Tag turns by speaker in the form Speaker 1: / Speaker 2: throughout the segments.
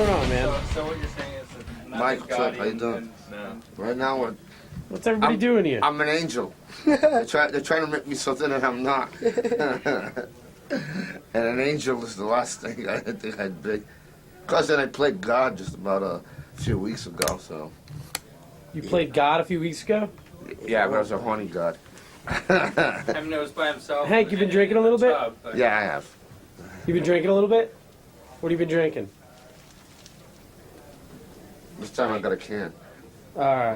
Speaker 1: going on, man?
Speaker 2: So what you're saying is that
Speaker 3: Mike, what's up? How you doing? Right now,
Speaker 1: What's everybody doing here?
Speaker 3: I'm an angel. they're trying to make me something that I'm not. And an angel is the last thing I think I'd be. Plus, then I played God just about a few weeks ago, so.
Speaker 1: You played God a few weeks ago?
Speaker 3: Yeah, but I was a horny God.
Speaker 2: I mean, it was by himself.
Speaker 1: Hank, you been drinking a little bit?
Speaker 3: Yeah, I have.
Speaker 1: You been drinking a little bit? What have you been drinking?
Speaker 3: This time I got a can.
Speaker 1: All right.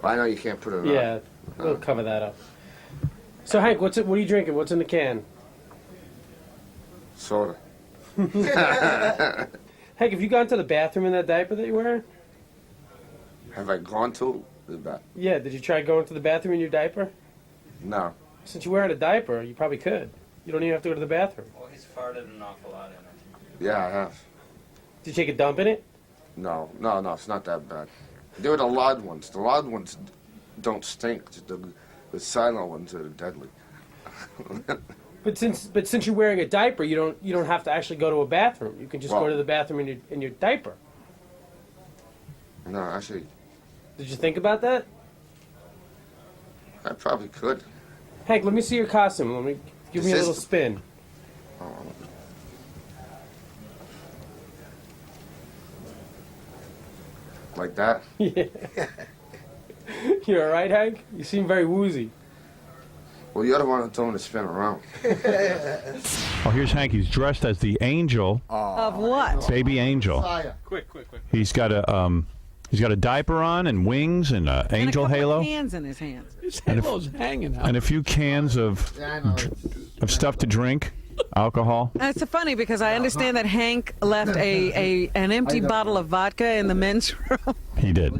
Speaker 3: Well, I know you can't put it on.
Speaker 1: Yeah, we'll cover that up. So, Hank, what are you drinking? What's in the can?
Speaker 3: Soda.
Speaker 1: Hank, have you gone to the bathroom in that diaper that you're wearing?
Speaker 3: Have I gone to the bath?
Speaker 1: Yeah, did you try going to the bathroom in your diaper?
Speaker 3: No.
Speaker 1: Since you're wearing a diaper, you probably could. You don't even have to go to the bathroom.
Speaker 2: Well, he's farted an awful lot in it.
Speaker 3: Yeah, I have.
Speaker 1: Did you take a dump in it?
Speaker 3: No, it's not that bad. They were the loud ones. The loud ones don't stink. The silent ones are deadly.
Speaker 1: But since you're wearing a diaper, you don't have to actually go to a bathroom. You can just go
Speaker 3: Well-
Speaker 1: to the bathroom in your diaper.
Speaker 3: No, actually,
Speaker 1: Did you think about that?
Speaker 3: I probably could.
Speaker 1: Hank, let me see your costume. Let me give me a little spin.
Speaker 3: Like that?
Speaker 1: Yeah. You all right, Hank? You seem very woozy.
Speaker 3: Well, you're the one who told me to spin around.
Speaker 4: Oh, here's Hank. He's dressed as the angel,
Speaker 5: Of what?
Speaker 4: baby angel.
Speaker 2: Quick.
Speaker 4: He's got a diaper on and wings and an angel
Speaker 5: and a couple
Speaker 4: halo
Speaker 5: of hands in his hands.
Speaker 1: His halo's hanging out.
Speaker 4: and a few cans of stuff to drink, alcohol.
Speaker 5: It's so funny because I understand that Hank left an empty bottle of vodka in the men's room.
Speaker 4: He did.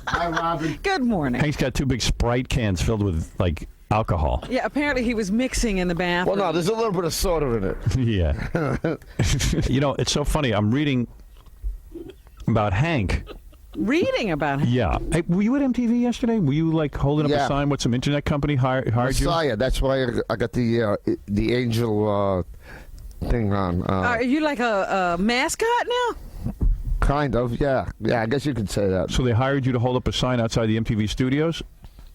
Speaker 3: Hi, Robin.
Speaker 5: Good morning.
Speaker 4: Hank's got two big Sprite cans filled with like alcohol.
Speaker 5: Yeah, apparently he was mixing in the bathroom.
Speaker 6: Well, no, there's a little bit of soda in it.
Speaker 4: Yeah. You know, it's so funny. I'm reading about Hank.
Speaker 5: Reading about him.
Speaker 4: Yeah. Hey, were you at MTV yesterday? Were you like holding up a
Speaker 6: Yeah.
Speaker 4: sign? What, some internet company hired you?
Speaker 6: Messiah. That's why I got the angel thing on.
Speaker 5: Are you like a mascot now?
Speaker 6: Kind of, yeah. Yeah, I guess you could say that.
Speaker 4: So they hired you to hold up a sign outside the MTV studios?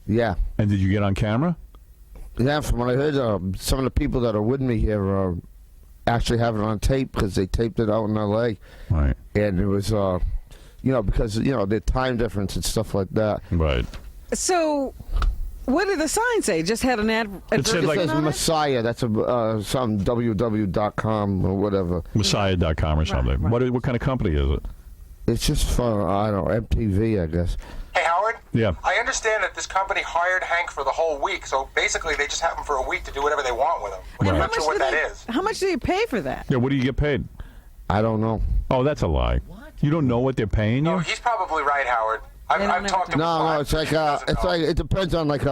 Speaker 6: Yeah.
Speaker 4: And did you get on camera?
Speaker 6: Yeah, from what I heard, some of the people that are with me here actually have it on tape because they taped it out in L.A.
Speaker 4: Right.
Speaker 6: And it was, because, the time difference and stuff like that.
Speaker 4: Right.
Speaker 5: So, what did the sign say? Just had an
Speaker 4: It said,
Speaker 6: It
Speaker 4: like-
Speaker 6: says
Speaker 5: on it?
Speaker 6: Messiah. That's some www.com or whatever.
Speaker 4: Messiah.com or something.
Speaker 5: right.
Speaker 4: What kind of company is it?
Speaker 6: It's just for, I don't know, MTV, I guess.
Speaker 7: Hey, Howard?
Speaker 4: Yeah.
Speaker 7: I understand that this company hired Hank for the whole week, so basically they just have him for a week to do whatever they want with him. Which I'm
Speaker 4: Right.
Speaker 7: not sure what that is.
Speaker 5: How much do you pay for that?
Speaker 4: Yeah, what do you get paid?
Speaker 6: I don't know.
Speaker 4: Oh, that's a lie. You don't know what they're paying
Speaker 7: No,
Speaker 4: you?
Speaker 7: he's probably right, Howard. I've
Speaker 5: They don't
Speaker 7: talked to him.
Speaker 6: No, it's like it depends on like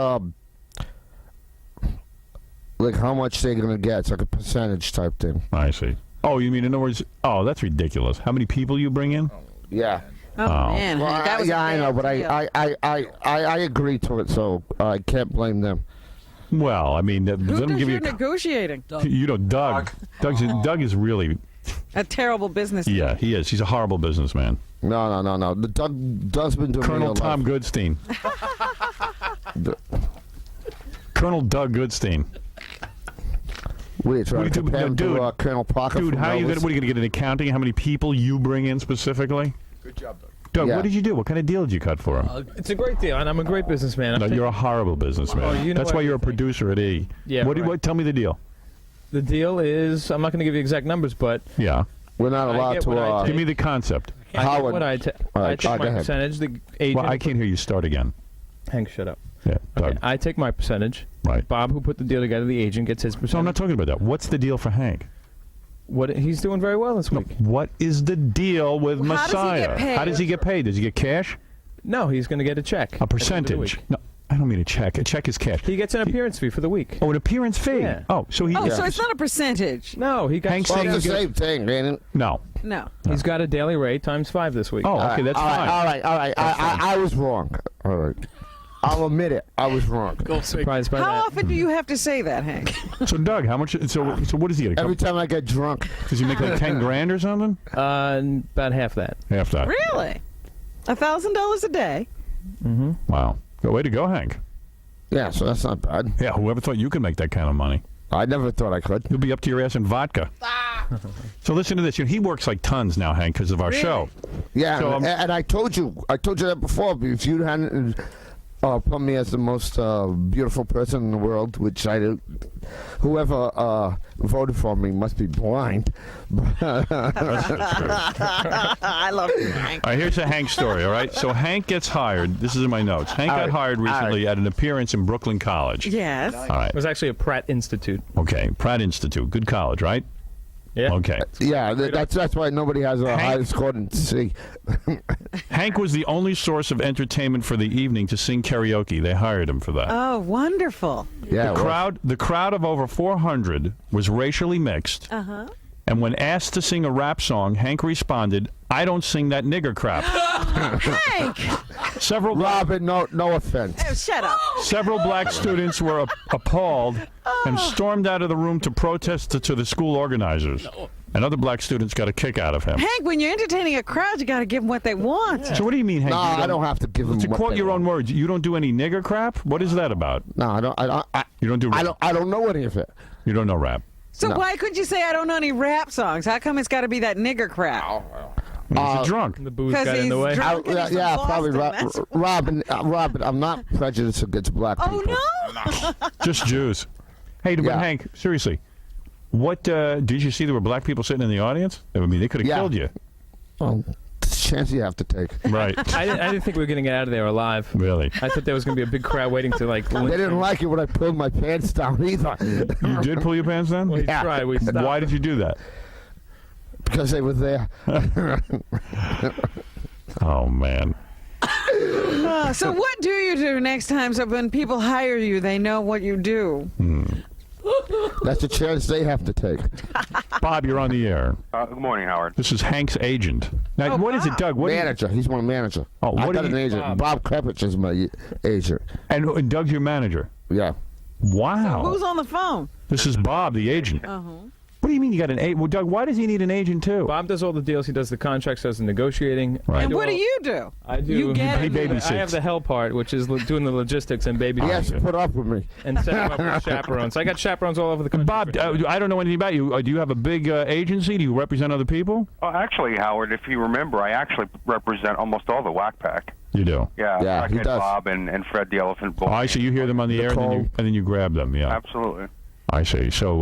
Speaker 6: how much they're gonna get. It's like a percentage type thing.
Speaker 4: I see. Oh, you mean in other words? Oh, that's ridiculous. How many people you bring in?
Speaker 6: Yeah.
Speaker 5: Oh,
Speaker 4: Oh.
Speaker 5: man.
Speaker 6: Well,
Speaker 5: Hank, that was a
Speaker 6: I know,
Speaker 5: bad
Speaker 6: but
Speaker 5: deal.
Speaker 6: I agree to it, so I can't blame them.
Speaker 4: Well, I mean, let
Speaker 5: Who
Speaker 4: them
Speaker 5: does
Speaker 4: give you.
Speaker 5: your negotiating?
Speaker 4: You know, Doug. Doug is really.
Speaker 5: A terrible business.
Speaker 4: Yeah, he is. He's a horrible businessman.
Speaker 6: No. The Doug's been doing
Speaker 4: Colonel
Speaker 6: me a
Speaker 4: Tom
Speaker 6: lot.
Speaker 4: Goodstein. Colonel Doug Goodstein.
Speaker 6: What are you trying
Speaker 4: What
Speaker 6: to
Speaker 4: do you do-
Speaker 6: compare him
Speaker 4: dude,
Speaker 6: to Colonel Parker?
Speaker 4: Dude,
Speaker 6: from
Speaker 4: how you
Speaker 6: Elvis?
Speaker 4: gonna? What are you gonna get an accounting? How many people you bring in specifically?
Speaker 8: Good job, Doug.
Speaker 4: Doug,
Speaker 6: Yeah.
Speaker 4: what did you do? What kind of deal did you cut for him?
Speaker 8: It's a great deal, and I'm a great businessman.
Speaker 4: No, you're a horrible businessman.
Speaker 8: Oh, you know
Speaker 4: That's why you're a
Speaker 8: everything.
Speaker 4: producer at E.
Speaker 8: Yeah,
Speaker 4: What?
Speaker 8: right.
Speaker 4: What? Tell me the deal.
Speaker 8: The deal is, I'm not going to give you exact numbers, but
Speaker 4: Yeah.
Speaker 6: We're not
Speaker 8: I
Speaker 6: allowed
Speaker 8: get
Speaker 6: to.
Speaker 8: what I
Speaker 4: Give me the concept.
Speaker 8: I get
Speaker 6: Howard.
Speaker 8: what I
Speaker 6: All right,
Speaker 8: take
Speaker 6: go
Speaker 8: my
Speaker 6: ahead.
Speaker 8: percentage. The agent.
Speaker 4: Well, I can't hear you. Start again.
Speaker 8: Hank, shut up.
Speaker 4: Yeah, Doug.
Speaker 8: Okay, I take my percentage.
Speaker 4: Right.
Speaker 8: Bob, who put the deal together, the agent gets his percentage.
Speaker 4: So I'm not talking about that. What's the deal for Hank?
Speaker 8: What he's doing very well this week.
Speaker 4: What is the deal with
Speaker 5: Well, how does he
Speaker 4: Messiah?
Speaker 5: get paid?
Speaker 4: How does he get paid? Does he get cash?
Speaker 8: No, he's going to get a check.
Speaker 4: A
Speaker 8: at the end of the
Speaker 4: percentage?
Speaker 8: week.
Speaker 4: No, I don't mean a check. A check is cash.
Speaker 8: He gets an appearance fee for the week.
Speaker 4: Oh, an appearance fee.
Speaker 8: Yeah.
Speaker 4: Oh, so he.
Speaker 5: Oh, so it's not a percentage.
Speaker 8: No, he got.
Speaker 4: Hank's
Speaker 6: Well,
Speaker 4: saying
Speaker 6: it's the
Speaker 4: you
Speaker 6: same thing, ain't it?
Speaker 4: No.
Speaker 5: No.
Speaker 8: He's got a daily rate times 5 this week.
Speaker 4: Oh, okay, that's
Speaker 6: all
Speaker 4: fine.
Speaker 6: right. I was wrong. All right. I'll admit it. I was wrong.
Speaker 8: Surprised by
Speaker 5: How
Speaker 8: that.
Speaker 5: often do you have to say that, Hank?
Speaker 4: So Doug, how much? So what does he get?
Speaker 6: Every time I get drunk.
Speaker 4: Does he make like 10 grand or something?
Speaker 8: About half that.
Speaker 4: Half that.
Speaker 5: Really? $1,000 a day?
Speaker 4: Wow. Good way to go, Hank.
Speaker 6: Yeah, so that's not bad.
Speaker 4: Yeah. Whoever thought you could make that kind of money?
Speaker 6: I never thought I could.
Speaker 4: You'll be up to your ass in vodka. So listen to this. He works like tons now, Hank, because of our show.
Speaker 6: Yeah,
Speaker 4: So,
Speaker 6: and I told you that before. If you hadn't put me as the most beautiful person in the world, which I do, whoever voted for me must be blind.
Speaker 5: I love you, Hank.
Speaker 4: All right, here's a Hank story, all right? So Hank gets hired. This is in my notes. Hank got hired recently at an appearance in Brooklyn College.
Speaker 5: Yes.
Speaker 4: All right.
Speaker 8: It was actually a Pratt Institute.
Speaker 4: Okay, Pratt Institute. Good college, right?
Speaker 8: Yeah.
Speaker 4: Okay.
Speaker 6: Yeah, that's why nobody has a higher score than C.
Speaker 4: Hank was the only source of entertainment for the evening to sing karaoke. They hired him for that.
Speaker 5: Oh, wonderful.
Speaker 6: Yeah,
Speaker 4: The crowd of over 400 was racially mixed.
Speaker 5: Uh-huh.
Speaker 4: And when asked to sing a rap song, Hank responded, "I don't sing that nigger crap."
Speaker 5: Hank!
Speaker 4: Several
Speaker 6: Robin, no offense.
Speaker 5: Oh, shut up.
Speaker 4: Several black students were appalled and stormed out of the room to protest to the school organizers. And other black students got a kick out of him.
Speaker 5: Hank, when you're entertaining a crowd, you got to give them what they want.
Speaker 4: So what do you mean, Hank?
Speaker 6: No,
Speaker 4: you
Speaker 6: I don't have to give them.
Speaker 4: To
Speaker 6: what
Speaker 4: quote
Speaker 6: they
Speaker 4: your own
Speaker 6: want.
Speaker 4: words, you don't do any nigger crap? What is that about?
Speaker 6: No, I don't.
Speaker 4: You don't do rap?
Speaker 6: I don't know any of it.
Speaker 4: You don't know rap?
Speaker 5: So
Speaker 6: No.
Speaker 5: why couldn't you say I don't know any rap songs? How come it's got to be that nigger crap?
Speaker 4: He's a drunk.
Speaker 8: The booze
Speaker 5: 'Cause
Speaker 8: got in the
Speaker 5: he's
Speaker 8: way.
Speaker 5: drunk. How can he
Speaker 6: Yeah,
Speaker 5: from
Speaker 6: probably.
Speaker 5: Boston? That's
Speaker 6: Robin, I'm not prejudiced against black people.
Speaker 5: Oh, no?
Speaker 4: Just Jews. Hey, but
Speaker 6: Yeah.
Speaker 4: Hank, seriously, what did you see there were black people sitting in the audience? I mean, they could have
Speaker 6: Yeah.
Speaker 4: killed you.
Speaker 6: Well, it's a chance you have to take.
Speaker 4: Right.
Speaker 8: I didn't think we were going to get out of there alive.
Speaker 4: Really.
Speaker 8: I thought there was going to be a big crowd waiting to like.
Speaker 6: They didn't like it when I pulled my pants down either.
Speaker 4: You did pull your pants down?
Speaker 8: Well, he
Speaker 6: Yeah.
Speaker 8: tried. We stopped.
Speaker 4: Why did you do that?
Speaker 6: Because they were there.
Speaker 4: Oh, man.
Speaker 5: So what do you do next time so when people hire you, they know what you do?
Speaker 6: That's a chance they have to take.
Speaker 4: Bob, you're on the air.
Speaker 7: Good morning, Howard.
Speaker 4: This is Hank's agent. Now,
Speaker 5: Oh,
Speaker 4: what is it,
Speaker 5: Bob.
Speaker 4: Doug? What do you-
Speaker 6: Manager. He's my manager.
Speaker 4: Oh,
Speaker 6: I
Speaker 4: what
Speaker 6: got
Speaker 4: do
Speaker 6: an
Speaker 4: you-
Speaker 6: agent. Bob Krepich is my agent.
Speaker 4: and Doug's your manager.
Speaker 6: Yeah.
Speaker 4: Wow.
Speaker 5: Who's on the phone?
Speaker 4: This is Bob, the agent. What do you mean you got an agent? Well, Doug, why does he need an agent, too?
Speaker 8: Bob does all the deals. He does the contracts, does the negotiating.
Speaker 4: Right.
Speaker 5: And what do
Speaker 8: all-
Speaker 5: you do?
Speaker 8: I do.
Speaker 5: You get
Speaker 4: He
Speaker 5: it.
Speaker 4: babysits.
Speaker 8: I have the hell part, which is doing the logistics and baby
Speaker 6: He has to put up with me.
Speaker 8: and setting up with chaperones. I got chaperones all over the country.
Speaker 4: Bob, I don't know anything about you. Do you have a big agency? Do you represent other people?
Speaker 9: Actually, Howard, if you remember, I actually represent almost all the Whack Pack.
Speaker 4: You do.
Speaker 9: Yeah,
Speaker 6: Yeah, he
Speaker 9: Crackhead
Speaker 6: does.
Speaker 9: Bob and Fred the Elephant Bull.
Speaker 4: Oh, I see. You hear them on the air, and then you grab them. Yeah,
Speaker 9: Absolutely.
Speaker 4: I see. So,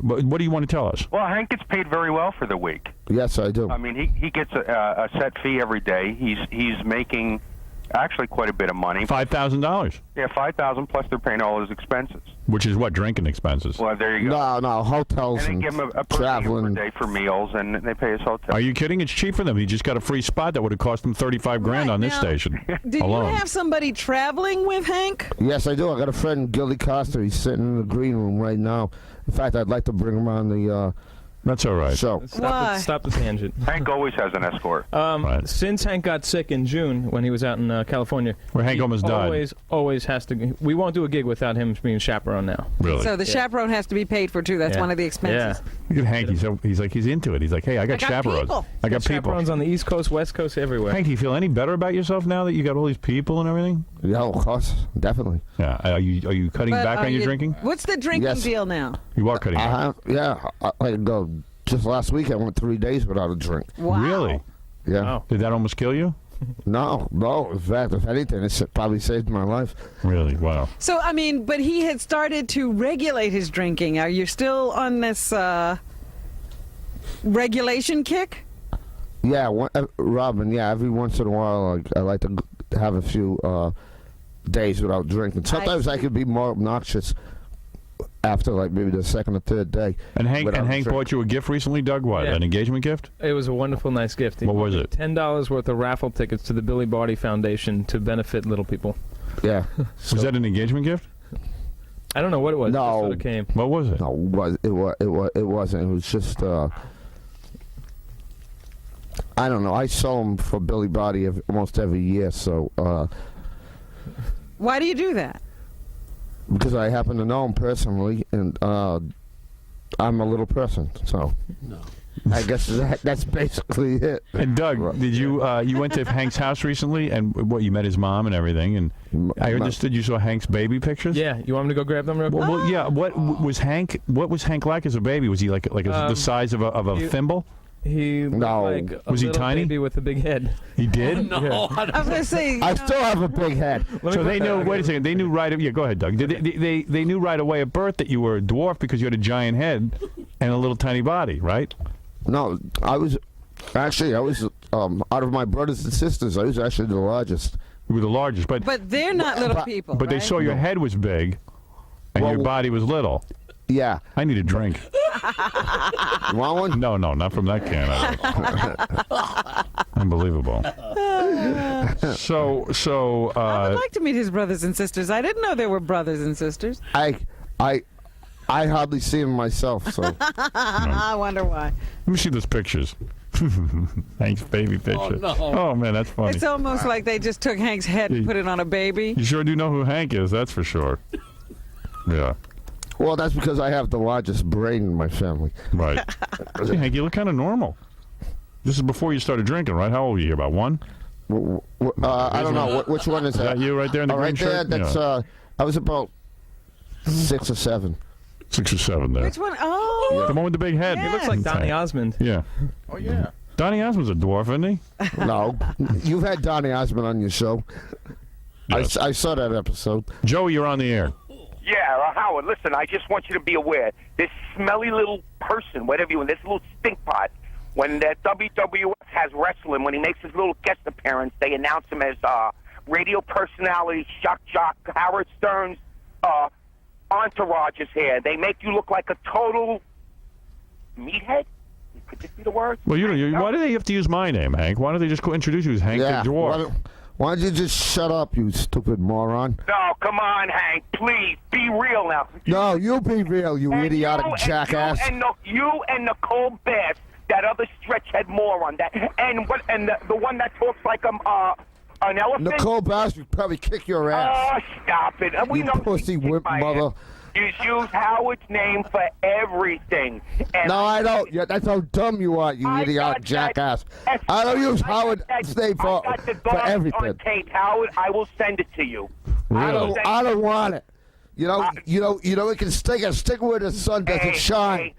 Speaker 4: what do you want to tell us?
Speaker 9: Well, Hank gets paid very well for the week.
Speaker 6: Yes, I do.
Speaker 9: I mean, he gets a set fee every day. He's making actually quite a bit of money.
Speaker 4: $5,000,
Speaker 9: Yeah, $5,000 plus they're paying all his expenses.
Speaker 4: which is what, drinking expenses?
Speaker 9: Well, there you go.
Speaker 6: No, hotels
Speaker 9: And
Speaker 6: and
Speaker 9: they give him a per diem per
Speaker 6: traveling.
Speaker 9: day for meals, and they pay his hotel.
Speaker 4: Are you kidding? It's cheap for them. He just got a free spot that would have cost him $35 grand
Speaker 5: Right,
Speaker 4: on this
Speaker 5: now,
Speaker 4: station
Speaker 5: Did
Speaker 4: alone.
Speaker 5: you have somebody traveling with Hank?
Speaker 6: Yes, I do. I got a friend, Gilly Costa. He's sitting in the green room right now. In fact, I'd like to bring him on the
Speaker 4: That's all right.
Speaker 6: show.
Speaker 5: Why?
Speaker 8: Stop the tangent.
Speaker 9: Hank always has an escort.
Speaker 4: Right.
Speaker 8: Since Hank got sick in June when he was out in California,
Speaker 4: Where Hank
Speaker 8: he
Speaker 4: almost died.
Speaker 8: Always has to. We won't do a gig without him being chaperone now.
Speaker 4: Really?
Speaker 5: So the chaperone has to be paid for, too. That's
Speaker 8: Yeah.
Speaker 5: one of the expenses.
Speaker 4: Look at Hank. He's into it. He's like, hey, I got chaperones.
Speaker 5: people.
Speaker 4: I got people.
Speaker 8: Chaperones on the East Coast, West Coast, everywhere.
Speaker 4: Hank, do you feel any better about yourself now that you got all these people and everything?
Speaker 6: Yeah, of course, definitely.
Speaker 4: Yeah. Are you cutting
Speaker 5: But
Speaker 4: back
Speaker 5: are
Speaker 4: on your
Speaker 5: you-
Speaker 4: drinking?
Speaker 5: What's the drinking
Speaker 6: Yes.
Speaker 5: deal now?
Speaker 4: You are cutting back.
Speaker 6: I go. Just last week, I went 3 days without a drink.
Speaker 5: Wow.
Speaker 4: Really?
Speaker 6: Yeah.
Speaker 8: Wow.
Speaker 4: Did that almost kill you?
Speaker 6: No. In fact, if anything, it probably saved my life.
Speaker 4: Really? Wow.
Speaker 5: So, I mean, but he had started to regulate his drinking. Are you still on this regulation kick?
Speaker 6: Yeah, Robin. Yeah, every once in a while, I like to have a few days without drinking. Sometimes I could be more obnoxious after, like, maybe the second or third day.
Speaker 4: And Hank
Speaker 6: without
Speaker 4: Hank
Speaker 6: drink.
Speaker 4: bought you a gift recently, Doug? What?
Speaker 8: Yeah.
Speaker 4: An engagement gift?
Speaker 8: It was a wonderful, nice gift.
Speaker 4: What was it?
Speaker 8: $10 worth of raffle tickets to the Billy Barty Foundation to benefit little people.
Speaker 6: Yeah.
Speaker 4: Was that an engagement gift?
Speaker 8: I don't know what it was.
Speaker 6: No.
Speaker 8: It just sort of came.
Speaker 4: What was it?
Speaker 6: No, it wasn't. It was just. I don't know. I sell them for Billy Barty almost every year, so.
Speaker 5: Why do you do that?
Speaker 6: Because I happen to know him personally, and I'm a little person, so I guess that's basically it.
Speaker 4: And Doug, did you you went to Hank's house recently, and what, you met his mom and everything, and I understood you saw Hank's baby pictures?
Speaker 8: Yeah, you want me to go grab them real quick?
Speaker 4: Well, yeah. What was Hank like as a baby? Was he like the size of a thimble?
Speaker 8: He looked
Speaker 6: No.
Speaker 8: like a
Speaker 4: Was he
Speaker 8: little
Speaker 4: tiny?
Speaker 8: baby with a big head.
Speaker 4: He did.
Speaker 8: Yeah.
Speaker 5: I was going to say.
Speaker 6: I still have a big head.
Speaker 4: So they knew. Wait a second. They knew right. Yeah, go ahead, Doug. They knew right away at birth that you were a dwarf because you had a giant head and a little tiny body, right?
Speaker 6: No, I was out of my brothers and sisters, I was actually the largest.
Speaker 4: You were the largest, but
Speaker 5: they're not little people.
Speaker 4: they
Speaker 5: right?
Speaker 4: saw your head was big and your body was little.
Speaker 6: Yeah.
Speaker 4: I need a drink.
Speaker 6: You want one?
Speaker 4: No, not from that can. Unbelievable. So.
Speaker 5: I would like to meet his brothers and sisters. I didn't know there were brothers and sisters.
Speaker 6: I hardly see him myself, so.
Speaker 5: I wonder why.
Speaker 4: Let me see those pictures. Hank's baby picture.
Speaker 10: no.
Speaker 4: Oh man, that's funny.
Speaker 5: It's almost like they just took Hank's head and put it on a baby.
Speaker 4: You sure do know who Hank is, that's for sure. Yeah.
Speaker 6: Well, that's because I have the largest brain in my family.
Speaker 4: Right. See, Hank, you look kind of normal. This is before you started drinking, right? How old were you? About one?
Speaker 6: I don't know. Which one is
Speaker 4: Is that you right there in the green
Speaker 6: right there,
Speaker 4: shirt?
Speaker 6: that's,
Speaker 4: Yeah.
Speaker 6: I was about 6 or 7.
Speaker 4: 6 or 7 there.
Speaker 5: Which one? Oh.
Speaker 4: The one with the big head.
Speaker 5: He
Speaker 8: Looks like Donny Osmond.
Speaker 4: Yeah.
Speaker 10: Oh, yeah.
Speaker 4: Donny Osmond's a dwarf, isn't he?
Speaker 6: No. You've had Donny Osmond on your show.
Speaker 4: Yes.
Speaker 6: I saw that episode.
Speaker 4: Joey, you're on the air.
Speaker 9: Yeah, Howard, listen, I just want you to be aware. This smelly little person, whatever you want, this little stink pot, when the WWF has wrestling, when he makes his little guest appearance, they announce him as radio personality, Shock Jock, Howard Stern's entourage is here. They make you look like a total meathead? Could this be the word?
Speaker 4: Well, why do they have to use my name, Hank? Why don't they just introduce you as Hank
Speaker 6: Yeah.
Speaker 4: the Dwarf?
Speaker 6: Why don't you just shut up, you stupid moron?
Speaker 9: No, come on, Hank, please, be real now.
Speaker 6: No, you be real, you
Speaker 9: And
Speaker 6: idiotic
Speaker 9: you,
Speaker 6: jackass.
Speaker 9: You and Nicole Bass, that other stretch-head moron, the one that talks like an elephant.
Speaker 6: Nicole Bass would probably kick your ass.
Speaker 9: Oh, stop it! We
Speaker 6: You
Speaker 9: know
Speaker 6: pussy
Speaker 9: kick
Speaker 6: whip
Speaker 9: my
Speaker 6: mother.
Speaker 9: ass. You use Howard's name for everything. And
Speaker 6: No, I don't. Yeah, that's how dumb you are, you
Speaker 9: I
Speaker 6: idiotic
Speaker 9: got
Speaker 6: jackass.
Speaker 9: that-
Speaker 6: I don't use
Speaker 9: I got
Speaker 6: Howard's
Speaker 9: that-
Speaker 6: name
Speaker 9: I got the
Speaker 6: for
Speaker 9: garbage
Speaker 6: everything.
Speaker 9: on tape, Howard. I will send it to you.
Speaker 6: I
Speaker 4: Really?
Speaker 6: don't want it. You know, it can stick where the sun doesn't shine.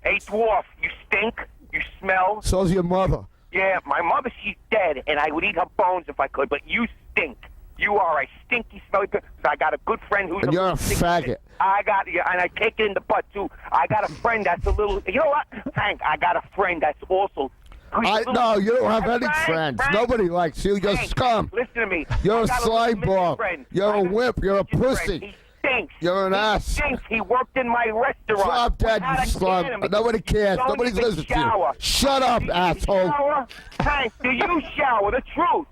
Speaker 9: Hey, dwarf, you stink. You smell.
Speaker 6: So's your mother.
Speaker 9: Yeah, my mother, she's dead, and I would eat her bones if I could, but you stink. You are a stinky, smelly person. I got a good friend who's
Speaker 6: And you're a
Speaker 9: stinky
Speaker 6: faggot.
Speaker 9: bitch. I got you, and I take it in the butt, too. I got a friend that's a little... You know what, Hank? I got a friend that's also...
Speaker 6: No, you don't have any friends.
Speaker 9: Frank,
Speaker 6: Nobody likes you. You're
Speaker 9: Hank,
Speaker 6: scum.
Speaker 9: Listen to me.
Speaker 6: You're
Speaker 9: I
Speaker 6: a
Speaker 9: got
Speaker 6: slime
Speaker 9: little
Speaker 6: ball.
Speaker 9: friend.
Speaker 6: You're
Speaker 9: I
Speaker 6: a
Speaker 9: got
Speaker 6: wimp. You're a
Speaker 9: friend.
Speaker 6: pussy.
Speaker 9: He stinks.
Speaker 6: You're an
Speaker 9: He
Speaker 6: ass.
Speaker 9: stinks. He worked in my restaurant.
Speaker 6: Stop that,
Speaker 9: We had
Speaker 6: you
Speaker 9: a
Speaker 6: slum.
Speaker 9: can of-
Speaker 6: Nobody cares.
Speaker 9: Don't
Speaker 6: Nobody's
Speaker 9: even
Speaker 6: listening to you.
Speaker 9: shower.
Speaker 6: Shut up,
Speaker 9: Do you
Speaker 6: asshole.
Speaker 9: shower? Hank, do you shower? The truth.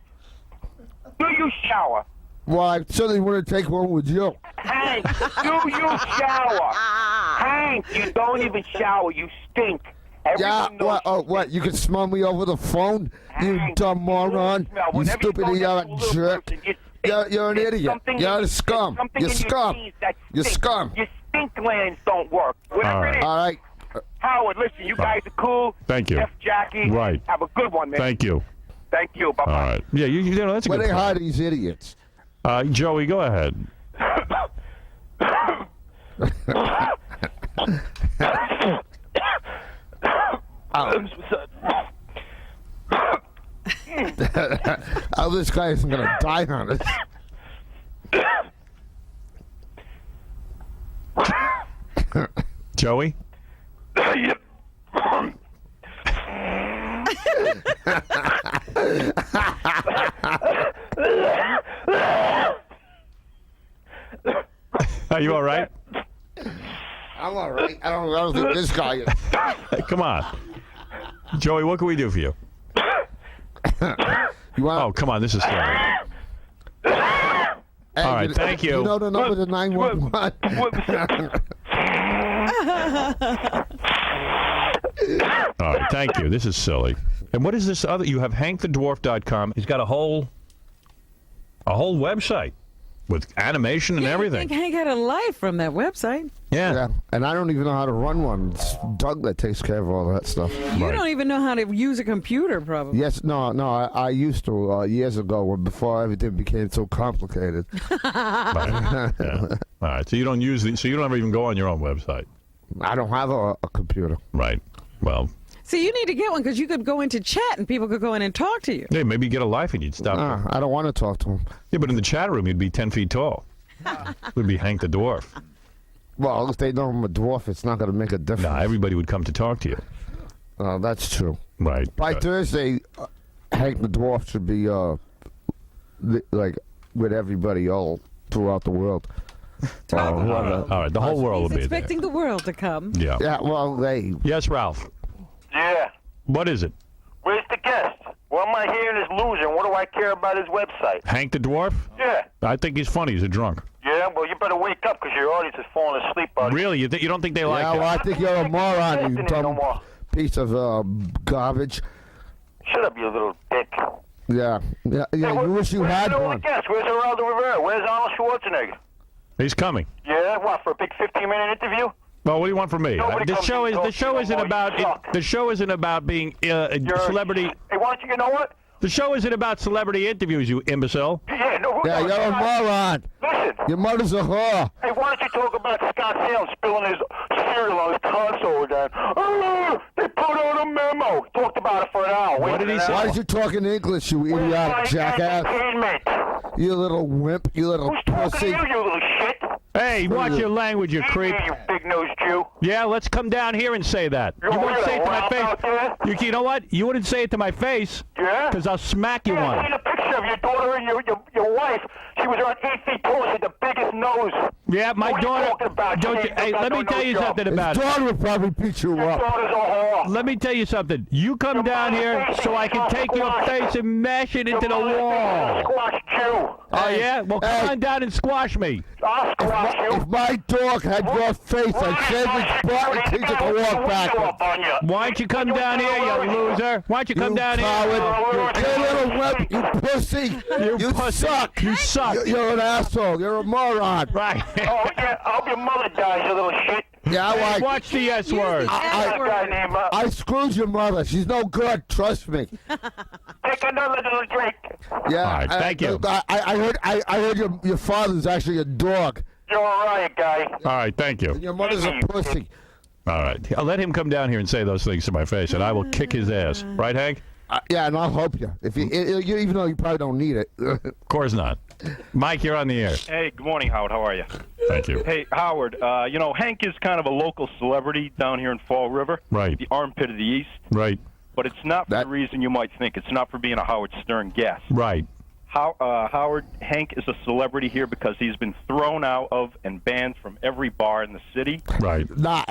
Speaker 9: Do you shower?
Speaker 6: Well, I certainly wouldn't take one with you.
Speaker 9: Hank, do you shower? Hank, you don't even shower. You stink.
Speaker 6: Yeah,
Speaker 9: Everyone knows you
Speaker 6: what?
Speaker 9: stink.
Speaker 6: You can smell me over the phone? You
Speaker 9: Hank,
Speaker 6: dumb moron.
Speaker 9: smell.
Speaker 6: You
Speaker 9: Whenever
Speaker 6: stupid
Speaker 9: go next
Speaker 6: idiotic
Speaker 9: to a little
Speaker 6: jerk.
Speaker 9: person, you stink.
Speaker 6: You're an
Speaker 9: There's
Speaker 6: idiot.
Speaker 9: something
Speaker 6: You're
Speaker 9: in-
Speaker 6: a scum.
Speaker 9: there's something
Speaker 6: You're
Speaker 9: in your
Speaker 6: scum.
Speaker 9: genes that
Speaker 6: You're
Speaker 9: stink.
Speaker 6: scum.
Speaker 9: Your stink glands don't work. Whatever
Speaker 4: All right.
Speaker 9: it is.
Speaker 6: All right.
Speaker 9: Howard, listen, you guys are cool.
Speaker 4: Thank you.
Speaker 9: Jeff, Jackie.
Speaker 4: Right.
Speaker 9: Have a good one, man.
Speaker 4: Thank you.
Speaker 9: Thank you. Bye-bye.
Speaker 4: All right. Yeah, you know, that's a
Speaker 6: Where
Speaker 4: good
Speaker 6: they
Speaker 4: point.
Speaker 6: hide these idiots?
Speaker 4: Joey, go ahead.
Speaker 6: Oh, this guy isn't going to die on us.
Speaker 4: Joey? Are you all right?
Speaker 6: I'm all right. I don't think this guy is.
Speaker 4: Hey, come on. Joey, what can we do for you?
Speaker 6: You want?
Speaker 4: Oh, come on. This is silly.
Speaker 6: Hey,
Speaker 4: all right, thank you.
Speaker 6: You know the number to 911.
Speaker 4: All right, thank you. This is silly. And what is this other? You have HankTheDwarf.com. He's got a whole website. with animation and
Speaker 5: Yeah, I
Speaker 4: everything.
Speaker 5: think Hank had a life from that website.
Speaker 4: Yeah.
Speaker 6: Yeah, and I don't even know how to run one. It's Doug that takes care of all that stuff.
Speaker 5: You don't even know how to use a computer, probably.
Speaker 6: Yes, no, I used to years ago before everything became so complicated.
Speaker 4: Right. Yeah. All right. So you don't use so you don't ever even go on your own website.
Speaker 6: I don't have a computer.
Speaker 4: Right. Well,
Speaker 5: See, you need to get one because you could go into chat and people could go in and talk to you.
Speaker 4: yeah, maybe you get a life and you'd stop.
Speaker 6: I don't want to talk to him.
Speaker 4: Yeah, but in the chat room, you'd be 10 feet tall. Would be Hank the Dwarf.
Speaker 6: Well, if they know I'm a dwarf, it's not going to make a difference.
Speaker 4: Nah, everybody would come to talk to you.
Speaker 6: That's true.
Speaker 4: Right.
Speaker 6: By Thursday, Hank the Dwarf should be like with everybody all throughout the world.
Speaker 4: All right, the whole world
Speaker 5: He's
Speaker 4: will be there.
Speaker 5: expecting the world to come.
Speaker 4: Yeah.
Speaker 6: Yeah, well, they.
Speaker 4: Yes, Ralph.
Speaker 9: Yeah.
Speaker 4: What is it?
Speaker 9: Where's the guest? What am I hearing is loser? What do I care about his website?
Speaker 4: Hank the Dwarf?
Speaker 9: Yeah.
Speaker 4: I think he's funny. He's a drunk.
Speaker 9: Yeah, well, you better wake up because your audience is falling asleep, buddy.
Speaker 4: Really? You don't think they like
Speaker 6: Yeah,
Speaker 4: him?
Speaker 6: well, I think you're a moron, you
Speaker 9: No
Speaker 6: dumb
Speaker 9: more.
Speaker 6: piece of garbage.
Speaker 9: Shut up, you little dick.
Speaker 6: Yeah, you wish you had
Speaker 9: Where's the
Speaker 6: one.
Speaker 9: guest? Where's Geraldo Rivera? Where's Arnold Schwarzenegger?
Speaker 4: He's coming.
Speaker 9: Yeah, what, for a big 15-minute interview?
Speaker 4: Well, what do you want from me?
Speaker 9: Nobody
Speaker 4: The
Speaker 9: comes
Speaker 4: show
Speaker 9: and
Speaker 4: is the
Speaker 9: talks
Speaker 4: show
Speaker 9: to you
Speaker 4: isn't
Speaker 9: no more.
Speaker 4: about
Speaker 9: You suck.
Speaker 4: the show isn't about being a celebrity.
Speaker 9: Hey, why don't you know what?
Speaker 4: The show isn't about celebrity interviews, you imbecile.
Speaker 9: Yeah, no,
Speaker 6: Yeah,
Speaker 9: no,
Speaker 6: you're a moron.
Speaker 9: Listen.
Speaker 6: Your mother's a whore.
Speaker 9: Hey, why don't you talk about Scott Salem spilling his cereal on his console again? Oh, they put out a memo. Talked about it for an hour.
Speaker 4: What did he say?
Speaker 6: Why did you talk in English, you idiotic jackass?
Speaker 9: Entertainment.
Speaker 6: You little wimp, you little
Speaker 9: Who's talking
Speaker 6: pussy.
Speaker 9: to you, you little shit?
Speaker 4: Hey, watch your language, you creep.
Speaker 9: You big-nosed Jew.
Speaker 4: Yeah, let's come down here and say that.
Speaker 9: You're
Speaker 4: You wouldn't
Speaker 9: weirdo,
Speaker 4: say it to my
Speaker 9: Ralph, out there?
Speaker 4: face. You know what? You wouldn't say it to my face.
Speaker 9: Yeah?
Speaker 4: Because I'll smack you
Speaker 9: Yeah,
Speaker 4: one.
Speaker 9: I seen a picture of your daughter and your wife. She was around 8 feet tall. She had the biggest nose.
Speaker 4: Yeah, my
Speaker 9: What are you
Speaker 4: daughter.
Speaker 9: talking about?
Speaker 4: Don't
Speaker 9: You
Speaker 4: you,
Speaker 9: ain't
Speaker 4: hey,
Speaker 9: got
Speaker 4: let me
Speaker 9: no
Speaker 4: tell you
Speaker 9: job.
Speaker 4: something
Speaker 6: His
Speaker 4: about it.
Speaker 6: daughter would probably beat you
Speaker 9: Your
Speaker 6: up.
Speaker 9: daughter's a whore.
Speaker 4: Let me tell you something. You come
Speaker 9: Your
Speaker 4: down
Speaker 9: mother's
Speaker 4: here
Speaker 9: face
Speaker 4: so I
Speaker 9: is
Speaker 4: can
Speaker 9: a
Speaker 4: take your
Speaker 9: squash.
Speaker 4: face and mash it into the
Speaker 9: Your mother's face is a
Speaker 4: wall.
Speaker 9: Squash Jew.
Speaker 4: Oh, yeah? Well, come
Speaker 6: Hey.
Speaker 4: on down and squash me.
Speaker 9: I'll squash you.
Speaker 6: If my dog had your face, I'd save his butt and teach it to walk backwards.
Speaker 4: Why don't you come down here, you loser? Why don't you come
Speaker 6: You
Speaker 4: down
Speaker 6: coward.
Speaker 4: here?
Speaker 6: You little wimp, you pussy. You
Speaker 4: pussy.
Speaker 6: suck.
Speaker 4: You suck.
Speaker 6: You're an asshole. You're a moron.
Speaker 4: Right.
Speaker 9: Oh, yeah. I hope your mother dies, you little shit.
Speaker 6: Yeah,
Speaker 4: Hey,
Speaker 6: like,
Speaker 4: watch the S word.
Speaker 9: I got a guy named,
Speaker 6: I screwed your mother. She's no good. Trust me.
Speaker 9: take another little drink.
Speaker 6: Yeah.
Speaker 4: All right, thank you.
Speaker 6: I heard your father's actually a dog.
Speaker 9: You're a riot guy.
Speaker 4: All right, thank you.
Speaker 6: And your mother's a pussy.
Speaker 4: All right. I'll let him come down here and say those things to my face, and I will kick his ass. Right, Hank?
Speaker 6: Yeah, and I'll help you. If you even though you probably don't need it.
Speaker 4: Of course not. Mike, you're on the air.
Speaker 10: Hey, good morning, Howard. How are you?
Speaker 4: Thank you.
Speaker 10: Hey, Howard, Hank is kind of a local celebrity down here in Fall River.
Speaker 4: Right.
Speaker 10: The armpit of the East.
Speaker 4: Right.
Speaker 10: But it's not for the reason you might think. It's not for being a Howard Stern guest.
Speaker 4: Right.
Speaker 10: Hank is a celebrity here because he's been thrown out of and banned from every bar in the city.
Speaker 4: Right.
Speaker 6: Not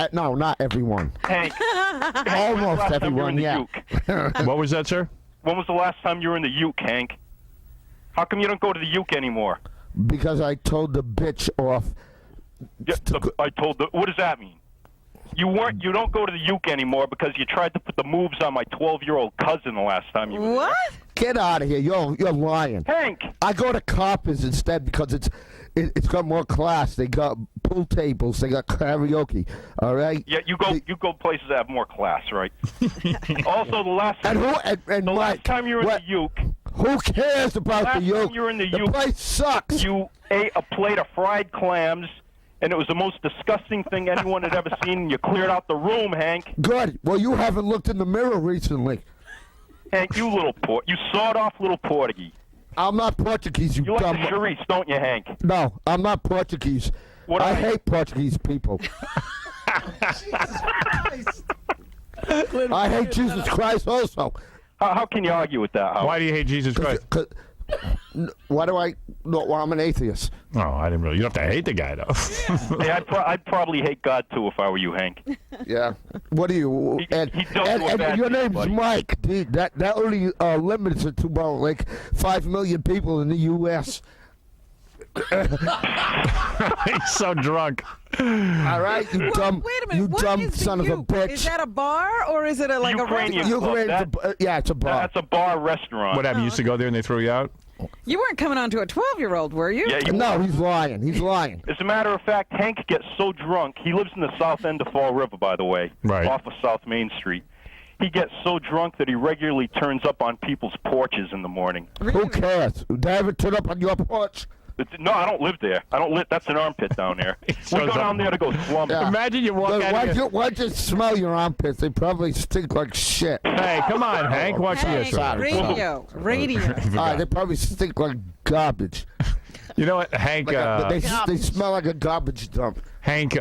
Speaker 6: everyone.
Speaker 10: Hank,
Speaker 6: Almost
Speaker 10: last time you were
Speaker 6: everyone,
Speaker 10: in the
Speaker 6: yeah.
Speaker 10: Uke?
Speaker 4: What was that, sir?
Speaker 10: When was the last time you were in the Uke, Hank? How come you don't go to the Uke anymore?
Speaker 6: Because I told the bitch off.
Speaker 10: Yeah, what does that mean? You don't go to the Uke anymore because you tried to put the moves on my 12-year-old cousin the last time you were
Speaker 5: What?
Speaker 6: Get out of here. You're lying.
Speaker 10: Hank!
Speaker 6: I go to Carpen's instead because it's got more class. They got pool tables. They got karaoke. All right.
Speaker 10: Yeah, you go places that have more class, right? Also, the last time,
Speaker 6: And
Speaker 10: the
Speaker 6: Mike,
Speaker 10: last time you were in the Uke,
Speaker 6: who cares about
Speaker 10: last
Speaker 6: the Uke?
Speaker 10: time you were in the
Speaker 6: The
Speaker 10: Uke,
Speaker 6: place sucks.
Speaker 10: you ate a plate of fried clams, and it was the most disgusting thing anyone had ever seen. And you cleared out the room, Hank.
Speaker 6: Good. Well, you haven't looked in the mirror recently.
Speaker 10: Hank, you sawed-off little Portuguese.
Speaker 6: I'm not Portuguese, you
Speaker 10: You like
Speaker 6: dumb.
Speaker 10: the Charisse, don't you, Hank?
Speaker 6: No, I'm not Portuguese.
Speaker 10: What
Speaker 6: I
Speaker 10: are you?
Speaker 6: hate Portuguese people. I hate Jesus Christ also.
Speaker 10: How can you argue with that, Howard?
Speaker 4: Why do you hate Jesus Christ?
Speaker 6: Why do I? No, well, I'm an atheist.
Speaker 4: Oh, I didn't really. You don't have to hate the guy, though.
Speaker 10: Hey, I'd probably hate God, too, if I were you, Hank.
Speaker 6: Yeah. What are you? And your name's
Speaker 10: buddy.
Speaker 6: Mike. Dude, that only limits it to about like 5 million people in the U.S.
Speaker 4: He's so drunk.
Speaker 6: All right, you dumb,
Speaker 5: Wait a minute.
Speaker 6: you
Speaker 5: what
Speaker 6: dumb
Speaker 5: is the
Speaker 6: son of a
Speaker 5: Uke?
Speaker 6: bitch.
Speaker 5: Is that a bar or is it like
Speaker 10: Ukrainian
Speaker 5: a
Speaker 10: club.
Speaker 5: restaurant?
Speaker 6: Yeah, it's a bar.
Speaker 10: That's a bar restaurant.
Speaker 4: What happened? You used to go there and they threw you out?
Speaker 5: You weren't coming on to a 12-year-old, were you?
Speaker 10: Yeah, you
Speaker 6: No, he's lying. He's lying.
Speaker 10: As a matter of fact, Hank gets so drunk. He lives in the south end of Fall River, by the way,
Speaker 4: Right.
Speaker 10: off of South Main Street. He gets so drunk that he regularly turns up on people's porches in the morning.
Speaker 6: Who cares? Did I ever turn up on your porch?
Speaker 10: No, I don't live there. I don't live. That's an armpit down there. We go
Speaker 4: shows
Speaker 10: down
Speaker 4: up.
Speaker 10: there to go slum.
Speaker 6: Yeah.
Speaker 4: Imagine you walk out of here.
Speaker 6: Why'd you smell your armpits? They probably stink like shit.
Speaker 4: Hey, come on, Hank. Watch
Speaker 5: Hank,
Speaker 4: this.
Speaker 5: radio.
Speaker 6: They probably stink like garbage.
Speaker 4: You know what, Hank?
Speaker 6: They smell like a garbage dump.
Speaker 4: Hank,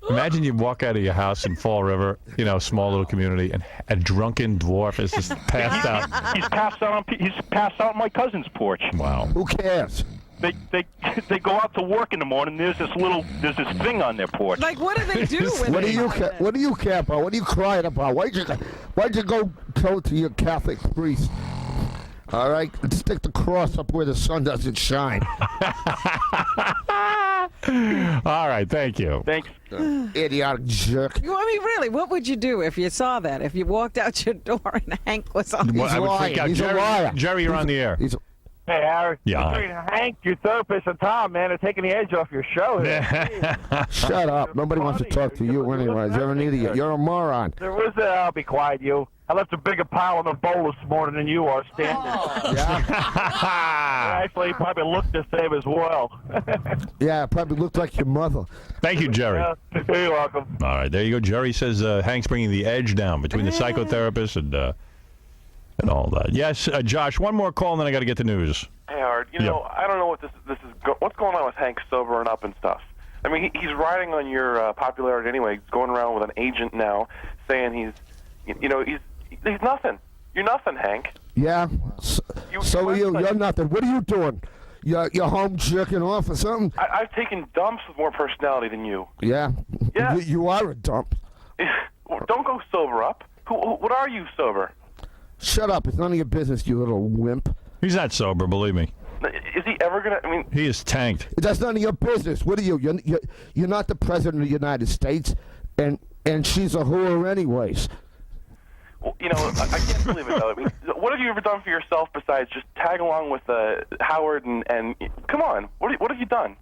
Speaker 4: imagine you walk out of your house in Fall River, small little community, and a drunken dwarf is just passed out.
Speaker 10: He's passed out he's passed out on my cousin's porch.
Speaker 4: Wow.
Speaker 6: Who cares?
Speaker 10: They go out to work in the morning. There's this thing on their porch.
Speaker 5: Like, what do they do with
Speaker 6: What do
Speaker 5: it?
Speaker 6: you care? What do you care about? What are you crying about? Why'd you go to your Catholic priest? All right, and stick the cross up where the sun doesn't shine.
Speaker 4: All right, thank you.
Speaker 10: Thanks.
Speaker 6: Idiotic jerk.
Speaker 5: I mean, really, what would you do if you saw that? If you walked out your door and Hank was on?
Speaker 4: Well, I would freak out.
Speaker 6: He's a liar.
Speaker 4: Jerry, you're on the air.
Speaker 11: Hey, Harry.
Speaker 4: Yeah.
Speaker 11: Between Hank, your therapist, and Tom, man, are taking the edge off your show here.
Speaker 6: Shut up. Nobody wants to talk to you anyways. You're an idiot. You're a moron.
Speaker 11: I'll be quiet, you. I left a bigger pile in the bowl this morning than you are standing. Actually, probably looked the same as well.
Speaker 6: Yeah, it probably looked like your mother.
Speaker 4: Thank you, Jerry.
Speaker 11: You're welcome.
Speaker 4: All right, there you go. Jerry says Hank's bringing the edge down between the psychotherapist and all that. Yes, Josh, one more call, and then I got to get the news.
Speaker 12: Hey, Howard. You know, I don't know what what's going on with Hank sobering up and stuff. I mean, he's riding on your popularity anyway. He's going around with an agent now, saying he's nothing. You're nothing, Hank.
Speaker 6: Yeah. So are you. You're nothing. What are you doing? You're home jerking off or something?
Speaker 12: I've taken dumps with more personality than you.
Speaker 6: Yeah.
Speaker 12: Yeah.
Speaker 6: You are a dump.
Speaker 12: Don't go sober up. What are you sober?
Speaker 6: Shut up. It's none of your business, you little wimp.
Speaker 4: He's not sober, believe me.
Speaker 12: Is he ever going to, I mean...
Speaker 4: He is tanked.
Speaker 6: That's none of your business. What are you? You're not the president of the United States, and she's a whore anyways.
Speaker 12: Well, I can't believe it, though. I mean, what have you ever done for yourself besides just tag along with Howard and come on, what have you done?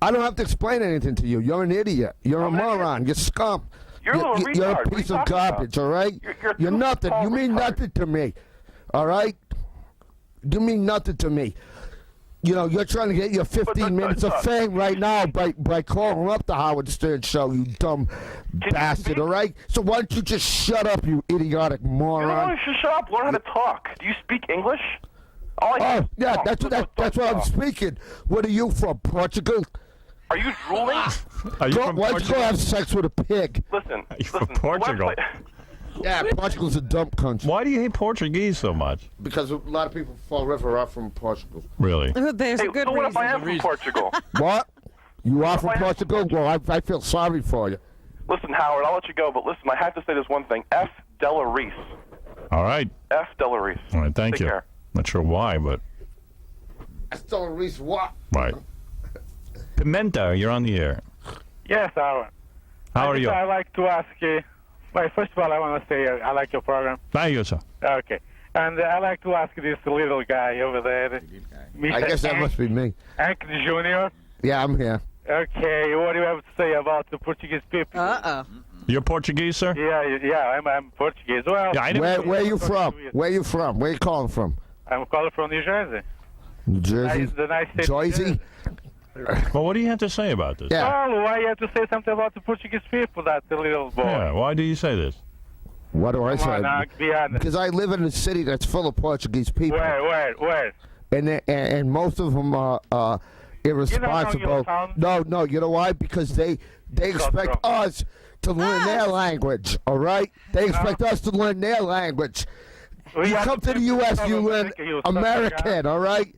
Speaker 6: I don't have to explain anything to you. You're an idiot. You're a moron. You're scum.
Speaker 12: You're a little retard.
Speaker 6: You're a
Speaker 12: What are
Speaker 6: piece
Speaker 12: you
Speaker 6: of
Speaker 12: talking
Speaker 6: garbage,
Speaker 12: about?
Speaker 6: all right?
Speaker 12: You're
Speaker 6: nothing. You mean
Speaker 12: retard.
Speaker 6: nothing to me, all right? You mean nothing to me. You're trying to get your 15 minutes of fame right now by calling up the Howard Stern show, you dumb bastard, all right? So why don't you just shut up, you idiotic moron?
Speaker 12: You should shut up. Learn how to talk. Do you speak English?
Speaker 6: Oh, yeah, that's what I'm speaking. What are you from, Portugal?
Speaker 12: Are you drooling?
Speaker 4: Are you from
Speaker 6: Why don't you
Speaker 4: Portugal?
Speaker 6: go have sex with a pig?
Speaker 12: Listen.
Speaker 4: Are you from Portugal?
Speaker 6: Yeah, Portugal's a dump country.
Speaker 4: Why do you hate Portuguese so much?
Speaker 6: Because a lot of people from Fall River are from Portugal.
Speaker 4: Really?
Speaker 5: There's a good
Speaker 12: so what if I am
Speaker 5: reason.
Speaker 12: from Portugal?
Speaker 6: What? You are from Portugal? Well, I feel sorry for you.
Speaker 12: Listen, Howard, I'll let you go, but listen, I have to say this one thing. F. Della Reese.
Speaker 4: All right.
Speaker 12: F. Della Reese.
Speaker 4: All right, thank
Speaker 12: Take
Speaker 4: you.
Speaker 12: care.
Speaker 4: Not sure why, but...
Speaker 6: I stole a Reese what?
Speaker 4: Right. Pimenta, you're on the air.
Speaker 11: Yes, Howard.
Speaker 4: How are you?
Speaker 11: I like to ask you. Well, first of all, I want to say I like your program.
Speaker 4: Thank you, sir.
Speaker 11: Okay. And I like to ask this little guy over there.
Speaker 6: I guess that must be me.
Speaker 11: Hank Jr.
Speaker 6: Yeah, I'm here.
Speaker 11: Okay, what do you have to say about the Portuguese people?
Speaker 4: You're Portuguese, sir?
Speaker 11: Yeah, I'm Portuguese. Well,
Speaker 6: Where are you from? Where are you from? Where are you calling from?
Speaker 11: I'm calling from New Jersey.
Speaker 6: New Jersey?
Speaker 11: The nice state.
Speaker 6: Jersey?
Speaker 4: Well, what do you have to say about this?
Speaker 6: Yeah.
Speaker 11: Well, why you have to say something about the Portuguese people, that little boy?
Speaker 4: Yeah, why do you say this?
Speaker 6: What do I
Speaker 11: Come on, now,
Speaker 6: say?
Speaker 11: be honest.
Speaker 6: Because I live in a city that's full of Portuguese people.
Speaker 11: Where?
Speaker 6: And most of them are irresponsible. No, you know why? Because they expect us to learn their language, all right? They expect us to learn their language. You come to the U.S., you learn American, all right?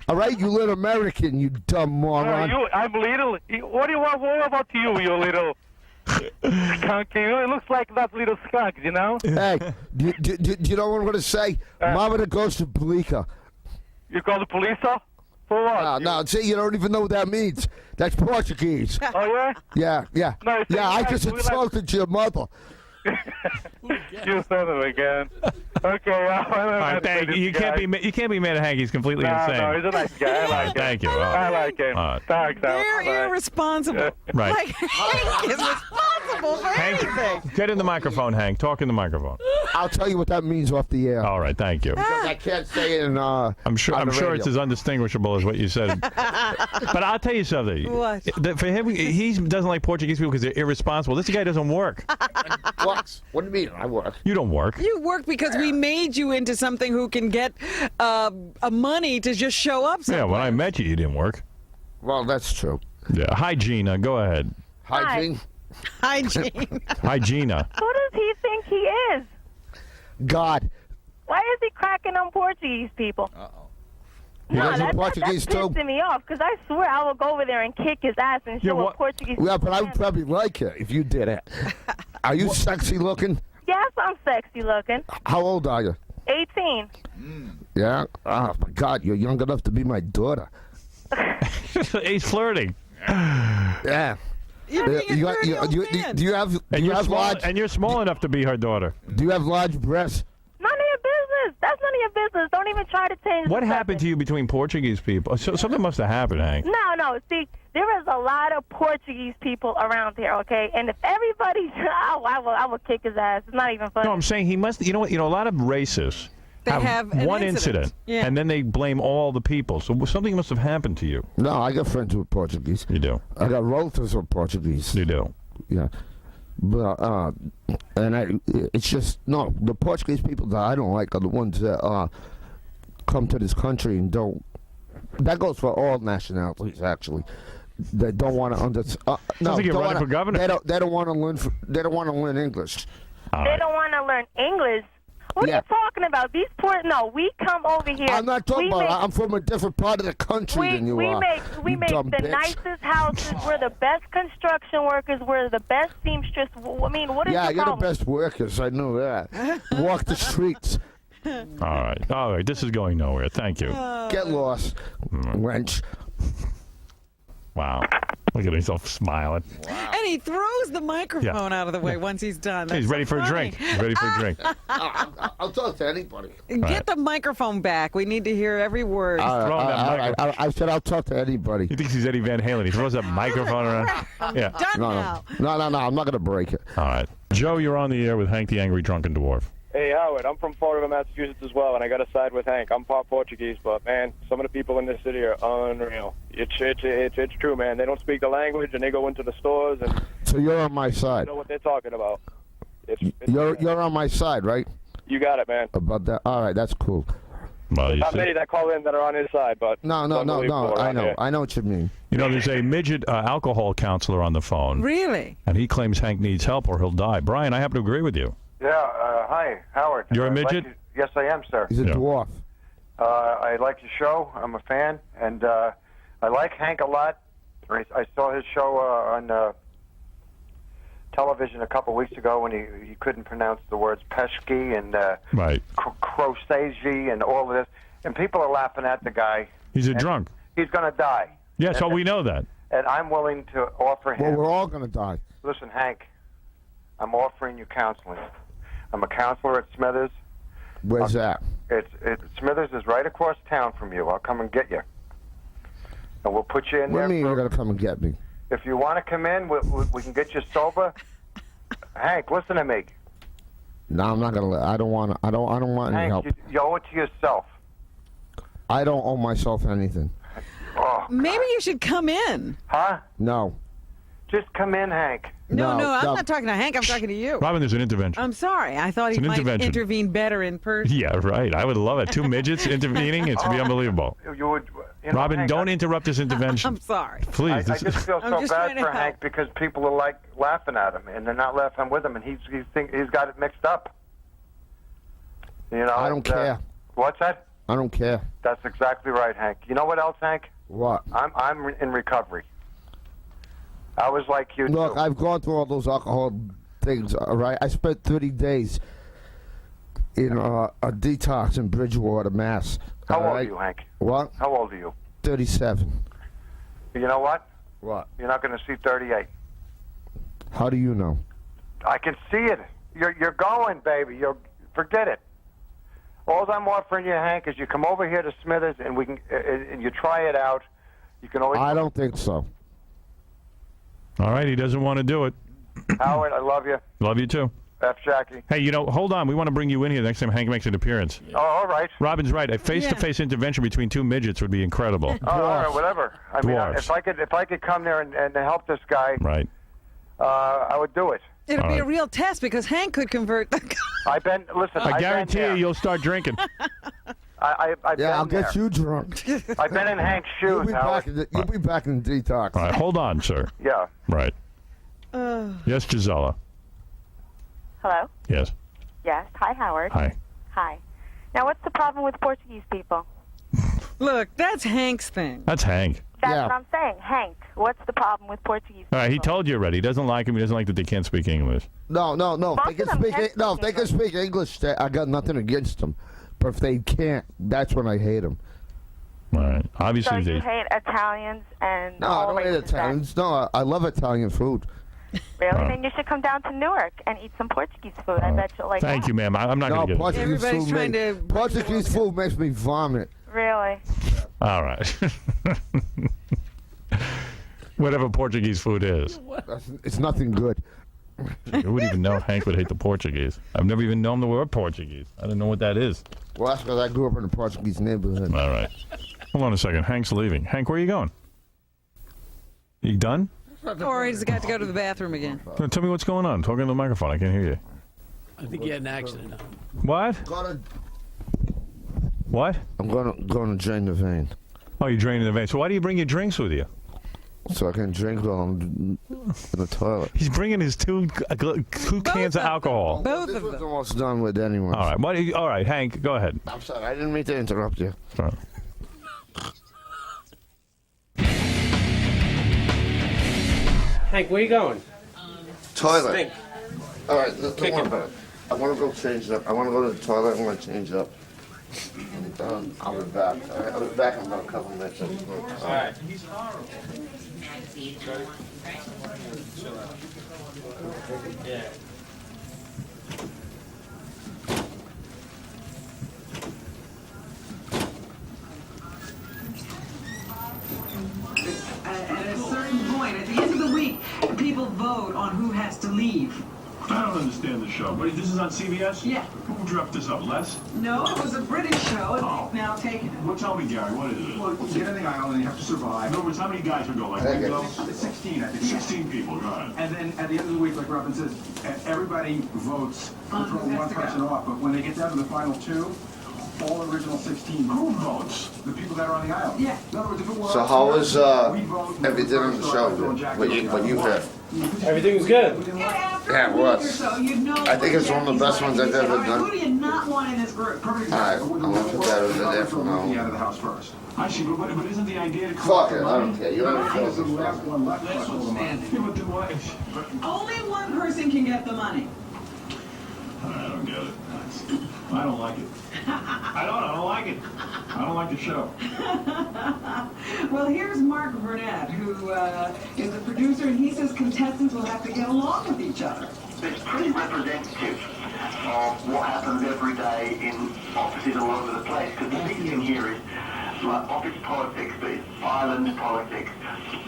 Speaker 6: All right, you learn American, you dumb moron.
Speaker 11: I'm little. What do you want? What about you little skunk? It looks like that little skunk, you know?
Speaker 6: Hey, do you know what I'm going to say? Mama that goes to Bleecker.
Speaker 11: You call the police, huh? For what?
Speaker 6: No, see, you don't even know what that means. That's Portuguese.
Speaker 11: Oh, yeah?
Speaker 6: Yeah.
Speaker 11: No,
Speaker 6: I just insulted your mother.
Speaker 11: You said it again. Okay,
Speaker 4: All right, thank you. You can't be mad at Hank. He's completely insane.
Speaker 11: No, he's a nice guy. I like him.
Speaker 4: Thank you.
Speaker 11: I like him.
Speaker 4: All right.
Speaker 11: Thanks, Al.
Speaker 5: They're
Speaker 11: Bye.
Speaker 5: irresponsible.
Speaker 4: Right.
Speaker 5: Like, Hank is responsible for everything.
Speaker 4: Hank, get in the microphone, Hank. Talk in the microphone.
Speaker 6: I'll tell you what that means off the air.
Speaker 4: All right, thank you.
Speaker 6: Because I can't say it in.
Speaker 4: I'm sure it's as undistinguishable as what you said. But I'll tell you something.
Speaker 5: What?
Speaker 4: For him, he doesn't like Portuguese people because they're irresponsible. This guy doesn't work.
Speaker 6: What? What do you mean? I work.
Speaker 4: You don't work.
Speaker 5: You work because we made you into something who can get money to just show up somewhere.
Speaker 4: Yeah, when I met you, you didn't work.
Speaker 6: Well, that's true.
Speaker 4: Yeah. Hi, Gina. Go ahead.
Speaker 6: Hi, Gene.
Speaker 5: Hi, Gene.
Speaker 4: Hi, Gina.
Speaker 13: Who does he think he is?
Speaker 6: God.
Speaker 13: Why is he cracking on Portuguese people?
Speaker 6: He doesn't
Speaker 13: that's
Speaker 6: Portuguese too.
Speaker 13: pissing me off because I swear I will go over there and kick his ass and show him Portuguese.
Speaker 6: Yeah, but I would probably like it if you did it. Are you sexy looking?
Speaker 13: Yes, I'm sexy looking.
Speaker 6: How old are you?
Speaker 13: 18.
Speaker 6: Yeah. Oh my God, you're young enough to be my daughter.
Speaker 4: He's flirting.
Speaker 6: Yeah.
Speaker 5: You're being a dirty old man.
Speaker 6: Do you have large?
Speaker 4: And you're small enough to be her daughter.
Speaker 6: Do you have large breasts?
Speaker 13: None of your business. That's none of your business. Don't even try to change
Speaker 4: What
Speaker 13: the
Speaker 4: happened to you between Portuguese people? Something must have happened, Hank.
Speaker 13: No. See, there is a lot of Portuguese people around here, okay? And if everybody, I will kick his ass. It's not even funny.
Speaker 4: No, I'm saying he must. You know what? A lot of racists
Speaker 5: have an
Speaker 4: one
Speaker 5: incident.
Speaker 4: incident,
Speaker 5: Yeah.
Speaker 4: and then they blame all the people. So something must have happened to you.
Speaker 6: No, I got friends with Portuguese.
Speaker 4: You do.
Speaker 6: I got relatives with Portuguese.
Speaker 4: You do.
Speaker 6: Yeah. But it's just no. The Portuguese people that I don't like are the ones that come to this country and don't. That goes for all nationalities, actually. They don't want to
Speaker 4: Sounds like you're running for governor.
Speaker 6: They don't want to learn. They don't want to learn English.
Speaker 13: They don't want to learn English. What are you talking about? These we come over here.
Speaker 6: I'm not talking about. I'm from a different part of the country than you are.
Speaker 13: We make
Speaker 6: dumb
Speaker 13: the
Speaker 6: bitch.
Speaker 13: nicest houses. We're the best construction workers. We're the best seamstress. I mean, what is
Speaker 6: Yeah,
Speaker 13: the
Speaker 6: you're the
Speaker 13: problem?
Speaker 6: best workers. I know that. Walk the streets.
Speaker 4: All right. This is going nowhere. Thank you.
Speaker 6: Get lost, wench.
Speaker 4: Wow. Look at himself smiling.
Speaker 5: And he throws the microphone out of the way once he's done.
Speaker 4: He's
Speaker 5: That's
Speaker 4: ready for a
Speaker 5: funny.
Speaker 4: drink. He's ready for a drink.
Speaker 6: I'll talk to anybody.
Speaker 5: Get the microphone back. We need to hear every word.
Speaker 6: I said I'll talk to anybody.
Speaker 4: He thinks he's Eddie Van Halen. He throws that microphone around. Yeah.
Speaker 5: Done now.
Speaker 6: No, I'm not going to break it.
Speaker 4: All right. Joe, you're on the air with Hank the Angry Drunken Dwarf.
Speaker 14: Hey, Howard, I'm from Fall River, Massachusetts as well, and I got to side with Hank. I'm part Portuguese, but, man, some of the people in this city are unreal. It's true, man. They don't speak the language, and they go into the stores and
Speaker 6: So you're on my side.
Speaker 14: know what they're talking about.
Speaker 6: You're on my side, right?
Speaker 14: You got it, man.
Speaker 6: About that. All right, that's cool.
Speaker 4: Well,
Speaker 14: Not many that call in that are on his side, but
Speaker 6: No.
Speaker 14: it's unbelievable
Speaker 6: I
Speaker 14: around
Speaker 6: know.
Speaker 14: here.
Speaker 6: I know what you mean.
Speaker 4: You know, there's a midget alcohol counselor on the phone.
Speaker 5: Really?
Speaker 4: And he claims Hank needs help or he'll die. Brian, I happen to agree with you.
Speaker 15: Yeah, hi, Howard.
Speaker 4: You're a
Speaker 15: I'd like
Speaker 4: midget?
Speaker 15: to- yes, I am, sir.
Speaker 6: He's a dwarf.
Speaker 15: I like your show. I'm a fan, and I like Hank a lot. I saw his show on television a couple weeks ago when he couldn't pronounce the words Pesky and
Speaker 4: Right.
Speaker 15: Crosegi and all of this, and people are laughing at the guy.
Speaker 4: He's a
Speaker 15: And
Speaker 4: drunk.
Speaker 15: He's going to die.
Speaker 4: Yeah, so we know that.
Speaker 15: And I'm willing to offer him.
Speaker 6: Well, we're all going to die.
Speaker 15: Listen, Hank, I'm offering you counseling. I'm a counselor at Smithers.
Speaker 6: Where's that?
Speaker 15: Smithers is right across town from you. I'll come and get you. And we'll put you in
Speaker 6: What
Speaker 15: there.
Speaker 6: do you mean you're going to come and get me?
Speaker 15: If you want to come in, we can get you sober. Hank, listen to me.
Speaker 6: No, I'm not going to. I don't want. I don't want any help.
Speaker 15: Hank, you owe it to yourself.
Speaker 6: I don't owe myself anything.
Speaker 15: Oh,
Speaker 5: Maybe you should come in.
Speaker 15: huh?
Speaker 6: No.
Speaker 15: Just come in, Hank.
Speaker 5: No, I'm not talking to Hank. I'm talking to you.
Speaker 4: Robin, there's an intervention.
Speaker 5: I'm sorry. I thought
Speaker 4: It's
Speaker 5: he
Speaker 4: an
Speaker 5: might
Speaker 4: intervention.
Speaker 5: intervene better in person.
Speaker 4: Yeah, right. I would love it. 2 midgets intervening. It's be unbelievable.
Speaker 15: You would,
Speaker 4: Robin,
Speaker 15: Hank,
Speaker 4: don't interrupt this intervention.
Speaker 5: I'm sorry.
Speaker 4: Please.
Speaker 15: I
Speaker 4: this
Speaker 15: just
Speaker 4: is-
Speaker 15: feel
Speaker 5: I'm
Speaker 15: so
Speaker 5: just
Speaker 15: bad
Speaker 5: trying to
Speaker 15: for
Speaker 5: help.
Speaker 15: Hank because people are like laughing at him, and they're not laughing with him, and he's got it mixed up. You know.
Speaker 6: I don't care.
Speaker 15: What's that?
Speaker 6: I don't care.
Speaker 15: That's exactly right, Hank. You know what else, Hank?
Speaker 6: What?
Speaker 15: I'm in recovery. I was like you.
Speaker 6: Look,
Speaker 15: too.
Speaker 6: I've gone through all those alcohol things. All right, I spent 30 days in a detox in Bridgewater, Mass.
Speaker 15: How
Speaker 6: all
Speaker 15: old are
Speaker 6: right?
Speaker 15: you, Hank?
Speaker 6: What?
Speaker 15: How old are you?
Speaker 6: 37.
Speaker 15: You know what?
Speaker 6: What?
Speaker 15: You're not going to see 38.
Speaker 6: How do you know?
Speaker 15: I can see it. you're going, baby. Forget it. All I'm offering you, Hank, is you come over here to Smithers and we can and you try it out. You can always.
Speaker 6: I don't think so.
Speaker 4: All right, he doesn't want to do it.
Speaker 15: Howard, I love you.
Speaker 4: Love you too.
Speaker 15: F. Jackie.
Speaker 4: Hey, hold on. We want to bring you in here next time Hank makes an appearance.
Speaker 15: Oh, all right.
Speaker 4: Robin's right. A face-to-face intervention between two midgets would be incredible.
Speaker 15: Oh, all right, whatever. I mean,
Speaker 4: Dwarfs.
Speaker 15: if I could come there and help this guy,
Speaker 4: right?
Speaker 15: I would do it.
Speaker 5: It'll
Speaker 4: All
Speaker 5: be a
Speaker 4: right.
Speaker 5: real test because Hank could convert the guy.
Speaker 4: I guarantee you'll start drinking.
Speaker 15: I've
Speaker 6: Yeah, I'll
Speaker 15: been
Speaker 6: get
Speaker 15: there.
Speaker 6: you drunk.
Speaker 15: I've been in Hank's
Speaker 6: You'll
Speaker 15: shoes,
Speaker 6: be
Speaker 15: Howard.
Speaker 6: you'll be back in detox.
Speaker 4: All right, hold on, sir.
Speaker 15: Yeah.
Speaker 4: Right. Yes, Gisela.
Speaker 16: Hello?
Speaker 4: Yes.
Speaker 16: Yes. Hi, Howard.
Speaker 4: Hi.
Speaker 16: Hi. Now, what's the problem with Portuguese people?
Speaker 5: Look, that's Hank's thing.
Speaker 4: That's Hank.
Speaker 16: That's what I'm saying. Hank, what's the problem with Portuguese
Speaker 4: All right, he told you already. He doesn't like him. He doesn't like that they can't speak English.
Speaker 6: No. If they can
Speaker 16: of them
Speaker 6: speak.
Speaker 16: can
Speaker 6: If they can speak English, I got nothing against them. But if they can't, that's when I hate them.
Speaker 4: All right.
Speaker 16: So
Speaker 4: Obviously,
Speaker 16: you
Speaker 4: they.
Speaker 16: hate Italians and
Speaker 6: No, I
Speaker 16: all
Speaker 6: don't hate
Speaker 16: races then?
Speaker 6: Italians. No, I love Italian food.
Speaker 16: Really? Then you should come down to Newark and eat some Portuguese food. I bet you'll like
Speaker 4: Thank
Speaker 16: that.
Speaker 4: you, ma'am. I'm not
Speaker 6: No,
Speaker 4: going to get
Speaker 6: Portuguese
Speaker 5: Everybody's
Speaker 6: food
Speaker 5: trying
Speaker 6: make-
Speaker 5: to-
Speaker 6: Portuguese food makes me vomit.
Speaker 16: Really?
Speaker 4: All right. Whatever Portuguese food is.
Speaker 6: It's nothing good.
Speaker 4: Who would even know Hank would hate the Portuguese? I've never even known the word Portuguese. I don't know what that is.
Speaker 6: Well, that's because I grew up in a Portuguese neighborhood.
Speaker 4: All right. Hold on a second. Hank's leaving. Hank, where are you going? You done?
Speaker 5: Or he's got to go to the bathroom again.
Speaker 4: No, tell me what's going on. Talking to the microphone. I can't hear you.
Speaker 1: I think he had an accident.
Speaker 4: What? What?
Speaker 6: I'm going to drain the vein.
Speaker 4: Oh, you're draining the vein. So why do you bring your drinks with you?
Speaker 6: So I can drink while I'm in the toilet.
Speaker 4: He's bringing his two cans of alcohol.
Speaker 5: Both
Speaker 6: This
Speaker 5: of
Speaker 6: was
Speaker 5: them.
Speaker 6: almost done with anyway.
Speaker 4: All right. All right, Hank, go ahead.
Speaker 6: I'm sorry. I didn't mean to interrupt you.
Speaker 4: Sorry.
Speaker 1: Hank, where you going?
Speaker 3: Toilet.
Speaker 1: Stink.
Speaker 3: All right, don't worry about it. I want to go change up. I want to go to the toilet. I want to change up. I'll be back. All right, I'll be back in about a couple minutes. All
Speaker 2: right. Yeah.
Speaker 17: At a certain point, at the end of the week, people vote on who has to leave.
Speaker 4: I don't understand the show. Wait, this is on CBS?
Speaker 17: Yeah.
Speaker 4: Who dropped this up? Les?
Speaker 17: No, it was a British show, and they've now taken it.
Speaker 4: Well, tell me, Gary, what is it?
Speaker 18: Well, you get on the island and you have to survive.
Speaker 4: In other words, how many guys would go like
Speaker 3: Okay.
Speaker 4: Ringo?
Speaker 18: 16, I think.
Speaker 4: 16 people, go ahead.
Speaker 18: And then at the end of the week, like Robin says, everybody votes to
Speaker 17: On
Speaker 18: throw
Speaker 17: who has
Speaker 18: one
Speaker 17: to go.
Speaker 18: person off. But when they get down to the final two, all original 16
Speaker 4: Who votes?
Speaker 18: the people that are on the island.
Speaker 17: Yeah.
Speaker 18: In other words, if it were
Speaker 3: So
Speaker 18: us,
Speaker 3: how was
Speaker 18: we vote, and
Speaker 3: everything on the
Speaker 18: start
Speaker 3: show?
Speaker 18: throwing
Speaker 3: Then?
Speaker 18: Jack
Speaker 3: What you heard?
Speaker 1: Everything was good.
Speaker 3: Yeah, it was. I think it's one of the best ones I've ever
Speaker 17: Who
Speaker 3: done.
Speaker 17: do you not want in this group?
Speaker 18: Perfect
Speaker 3: All right,
Speaker 18: example.
Speaker 3: I'm gonna put that over there for
Speaker 18: Throw Mookie
Speaker 3: now.
Speaker 18: out of the house first.
Speaker 4: I see, but isn't the idea to
Speaker 3: Fuck
Speaker 4: collect
Speaker 3: it,
Speaker 4: the
Speaker 3: I
Speaker 4: money?
Speaker 3: don't care. You haven't filled
Speaker 18: The
Speaker 3: this
Speaker 18: last
Speaker 3: one.
Speaker 18: one left.
Speaker 4: Yeah, but then what?
Speaker 17: Only one person can get the money.
Speaker 4: I don't get it. I don't like it. I don't like it. I don't like the show.
Speaker 17: Well, here's Mark Burnett, who is the producer, and he says contestants will have to get along with each other.
Speaker 19: It's pretty representative of what happens every day in offices all over the place. Because the big thing here is like office politics, but it's island politics.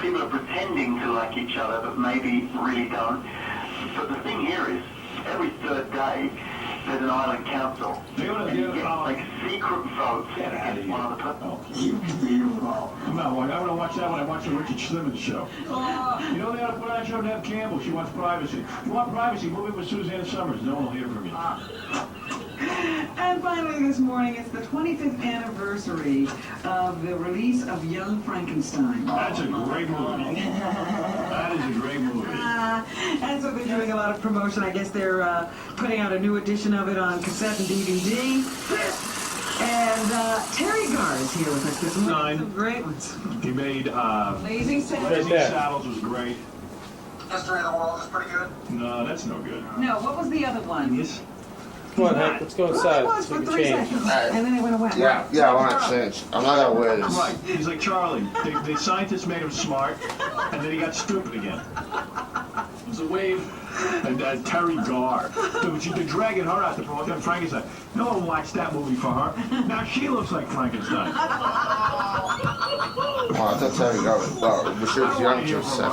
Speaker 19: People are pretending to like each other, but maybe really don't. But the thing here is, every third day, there's an island council. And you get like secret votes against one other person.
Speaker 4: No, I want to watch that when I watch the Richard Simmons show. You know they ought to put on a show to have Campbell. She wants privacy. If you want privacy, move in with Suzanne Summers. No one will hear from you.
Speaker 17: And finally this morning, it's the 25th anniversary of the release of Young Frankenstein.
Speaker 4: That's a great movie. That is a great movie.
Speaker 17: And so they're doing a lot of promotion. I guess they're putting out a new edition of it on cassette and DVD. And Terry Garr is here with us this morning. Some great ones.
Speaker 4: He made
Speaker 17: Amazing Saddles.
Speaker 4: Amazing Saddles was great.
Speaker 19: History of the World is pretty good.
Speaker 4: No, that's no good.
Speaker 17: No, what was the other one?
Speaker 4: Yes.
Speaker 1: Come on, Hank, let's go inside.
Speaker 17: Well, it was
Speaker 1: so
Speaker 17: for
Speaker 1: we
Speaker 17: 3
Speaker 1: can change.
Speaker 17: seconds, and then it went away.
Speaker 3: Yeah, I want to change. I'm not gonna wear this.
Speaker 4: Right. He's like Charlie. The scientists made him smart, and then he got stupid again. gives a wave. And Terry Garr. They're dragging her out the program. Frankenstein. No one watched that movie for her. Now she looks like Frankenstein.
Speaker 3: Oh, I thought Terry Garr was Bashir's young Joseph.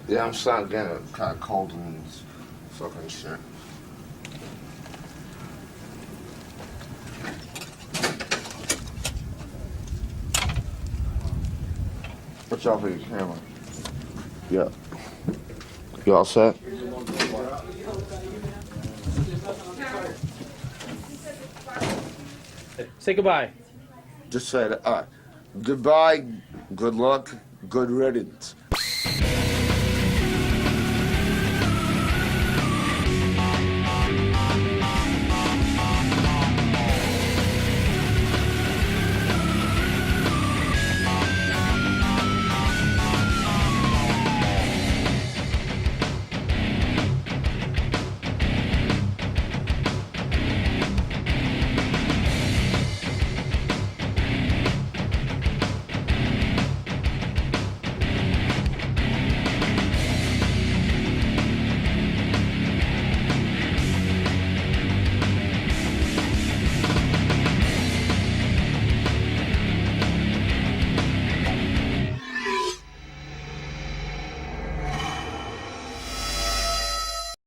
Speaker 3: Yeah, I'm starting to get kind of cold and fucking shit. Watch out for your camera. Yeah. You all set?
Speaker 1: Say goodbye.
Speaker 3: Just say that. Goodbye, good luck, good riddance.